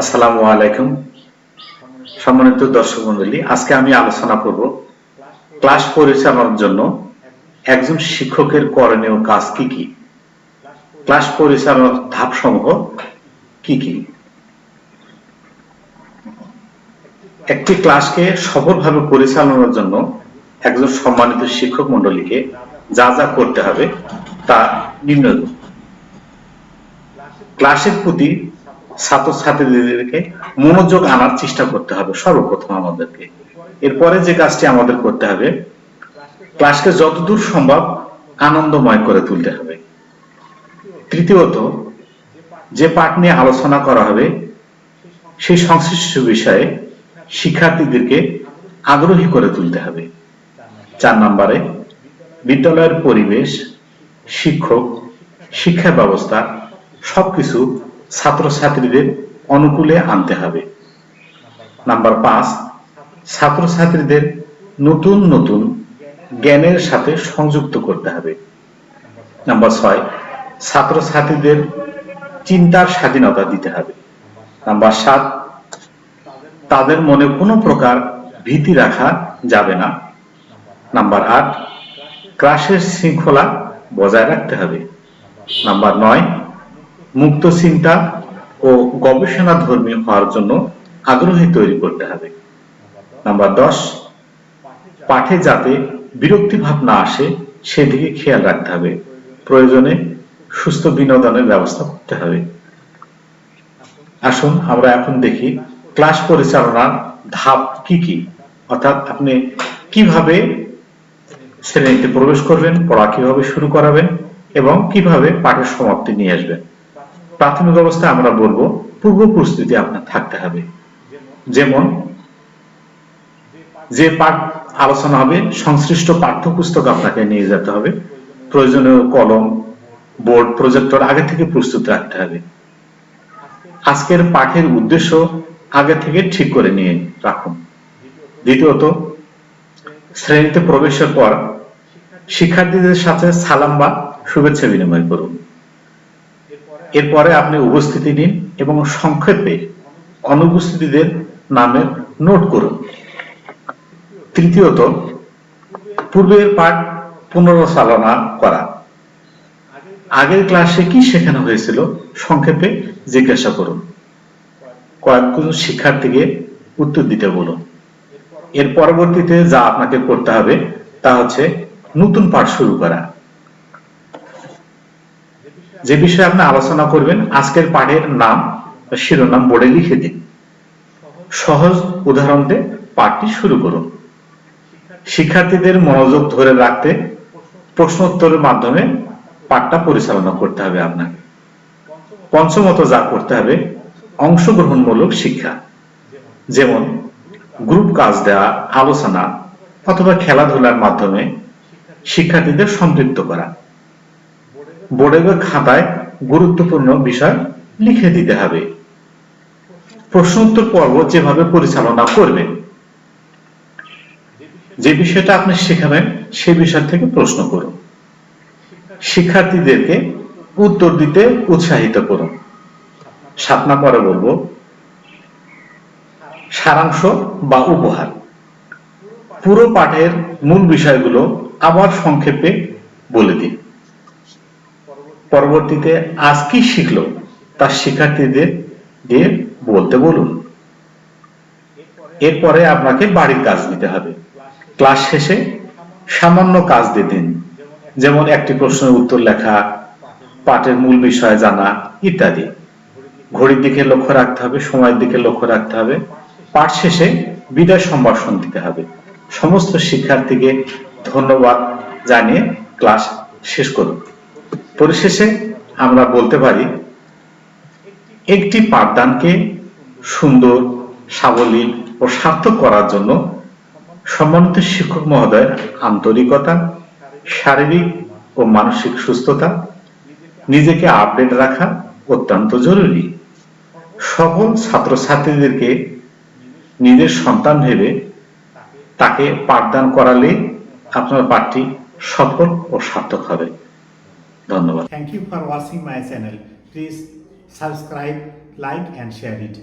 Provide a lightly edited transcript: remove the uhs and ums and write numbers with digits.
আসসালামু আলাইকুম। সম্মানিত দর্শক মণ্ডলী, আজকে আমি আলোচনা করব ক্লাস পরিচালনার জন্য একজন শিক্ষকের করণীয় কাজ কি কি, ক্লাস পরিচালনার ধাপসমূহ কি কি। একটি ক্লাসকে সফলভাবে পরিচালনার জন্য একজন সম্মানিত শিক্ষক মণ্ডলীকে যা যা করতে হবে তা নিম্নরূপ। ক্লাসের প্রতি ছাত্রছাত্রীদেরকে মনোযোগ আনার চেষ্টা করতে হবে সর্বপ্রথম আমাদেরকে। এরপরে যে কাজটি আমাদের করতে হবে, ক্লাসকে যতদূর সম্ভব আনন্দময় করে তুলতে হবে। তৃতীয়ত, যে পাঠ নিয়ে আলোচনা করা হবে সেই সংশ্লিষ্ট বিষয়ে শিক্ষার্থীদেরকে আগ্রহী করে তুলতে হবে। 4 নম্বরে, বিদ্যালয়ের পরিবেশ, শিক্ষক, শিক্ষা ব্যবস্থা সবকিছু ছাত্রছাত্রীদের অনুকূলে আনতে হবে। নাম্বার 5, ছাত্রছাত্রীদের নতুন নতুন জ্ঞানের সাথে সংযুক্ত করতে হবে। নাম্বার 6, ছাত্রছাত্রীদের চিন্তার স্বাধীনতা দিতে হবে। নাম্বার 7, তাদের মনে কোনো প্রকার ভীতি রাখা যাবে না। নাম্বার 8, ক্লাসের শৃঙ্খলা বজায় রাখতে হবে। নাম্বার 9, মুক্ত চিন্তা ও গবেষণা ধর্মী হওয়ার জন্য আগ্রহী তৈরি করতে হবে। নাম্বার 10, পাঠে যাতে বিরক্তি ভাব না আসে সেদিকে খেয়াল রাখতে হবে। প্রয়োজনে সুস্থ বিনোদনের ব্যবস্থা করতে হবে। আসুন আমরা এখন দেখি ক্লাস পরিচালনার ধাপ কি কি, অর্থাৎ আপনি কিভাবে শ্রেণীতে প্রবেশ করবেন, পড়া কিভাবে শুরু করাবেন এবং কিভাবে পাঠের সমাপ্তি নিয়ে আসবেন। প্রাথমিক অবস্থায় আমরা বলবো পূর্ব প্রস্তুতি আপনার থাকতে হবে। যেমন যে পাঠ আলোচনা হবে সংশ্লিষ্ট পাঠ্যপুস্তক আপনাকে নিয়ে যেতে হবে। প্রয়োজনীয় কলম, বোর্ড, প্রজেক্টর আগে থেকে প্রস্তুত রাখতে হবে। আজকের পাঠের উদ্দেশ্য আগে থেকে ঠিক করে নিয়ে রাখুন। দ্বিতীয়ত, শ্রেণীতে প্রবেশের পর শিক্ষার্থীদের সাথে সালাম বা শুভেচ্ছা বিনিময় করুন। এরপরে আপনি উপস্থিতি নিন এবং সংক্ষেপে অনুপস্থিতদের নামের নোট করুন। তৃতীয়ত, পূর্বের পাঠ পুনরালোচনা করা। আগের ক্লাসে কি শেখানো হয়েছিল সংক্ষেপে জিজ্ঞাসা করুন। কয়েকজন শিক্ষার্থীকে উত্তর দিতে বলুন। এর পরবর্তীতে যা আপনাকে করতে হবে তা হচ্ছে নতুন পাঠ শুরু করা। যে বিষয়ে আপনি আলোচনা করবেন আজকের পাঠের নাম বা শিরোনাম বোর্ডে লিখে দিন। সহজ উদাহরণ দিয়ে পাঠটি শুরু করুন। শিক্ষার্থীদের মনোযোগ ধরে রাখতে প্রশ্নোত্তরের মাধ্যমে পাঠটা পরিচালনা করতে হবে আপনাকে। পঞ্চমত যা করতে হবে, অংশগ্রহণমূলক শিক্ষা, যেমন গ্রুপ কাজ দেওয়া, আলোচনা অথবা খেলাধুলার মাধ্যমে শিক্ষার্থীদের সম্পৃক্ত করা। বোর্ডে বা খাতায় গুরুত্বপূর্ণ বিষয় লিখে দিতে হবে। প্রশ্নোত্তর পর্ব যেভাবে পরিচালনা করবেন, যে বিষয়টা আপনি শেখাবেন সে বিষয় থেকে প্রশ্ন করুন। শিক্ষার্থীদেরকে উত্তর দিতে উৎসাহিত করুন। 7 নম্বরে বলবো সারাংশ বা উপহার। পুরো পাঠের মূল বিষয়গুলো আবার সংক্ষেপে বলে দিন। পরবর্তীতে আজ কি শিখলো তা শিক্ষার্থীদের দিয়ে বলতে বলুন। এরপরে আপনাকে বাড়ির কাজ দিতে হবে। ক্লাস শেষে সামান্য কাজ দিয়ে দিন, যেমন একটি প্রশ্নের উত্তর লেখা, পাঠের মূল বিষয় জানা ইত্যাদি। ঘড়ির দিকে লক্ষ্য রাখতে হবে, সময়ের দিকে লক্ষ্য রাখতে হবে। পাঠ শেষে বিদায় সম্ভাষণ দিতে হবে। সমস্ত শিক্ষার্থীকে ধন্যবাদ জানিয়ে ক্লাস শেষ করুন। পরিশেষে আমরা বলতে পারি, একটি পাঠদানকে সুন্দর, সাবলীল ও সার্থক করার জন্য সম্মানিত শিক্ষক মহোদয়ের আন্তরিকতা, শারীরিক ও মানসিক সুস্থতা, নিজেকে আপডেট রাখা অত্যন্ত জরুরি। সকল ছাত্রছাত্রীদেরকে নিজের সন্তান ভেবে তাকে পাঠদান করালে আপনার পাঠটি সফল ও সার্থক হবে। ধন্যবাদ। Thank you for watching my channel. Please subscribe, like and share it.